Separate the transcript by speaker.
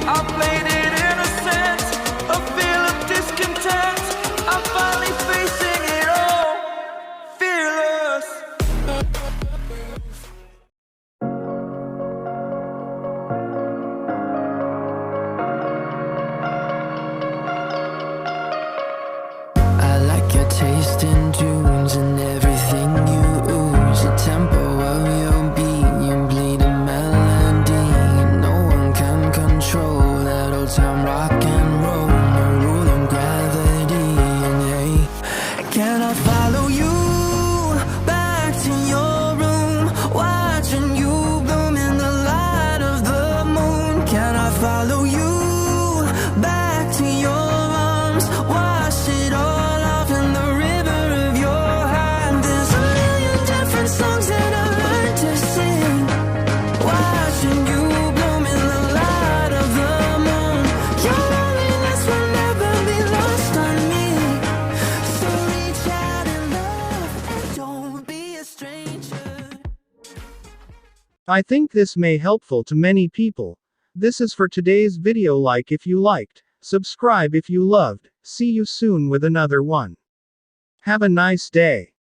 Speaker 1: I played it innocent, a feel of discontent. I'm finally facing it all, fearless.
Speaker 2: I like your taste in tunes and everything you ooze. The tempo of your beat, you bleed a melody. No one can control that old time rock and roll. No rule of gravity, and hey, can I follow you back to your room, watching you bloom in the light of the moon? Can I follow you back to your arms, wash it all off in the river of your heart? There's a million different songs that I learned to sing, watching you bloom in the light of the moon. Your loneliness will never be lost on me, so reach out and love and don't be a stranger.
Speaker 3: I think this may helpful to many people. This is for today's video. Like if you liked, subscribe if you loved. See you soon with another one. Have a nice day.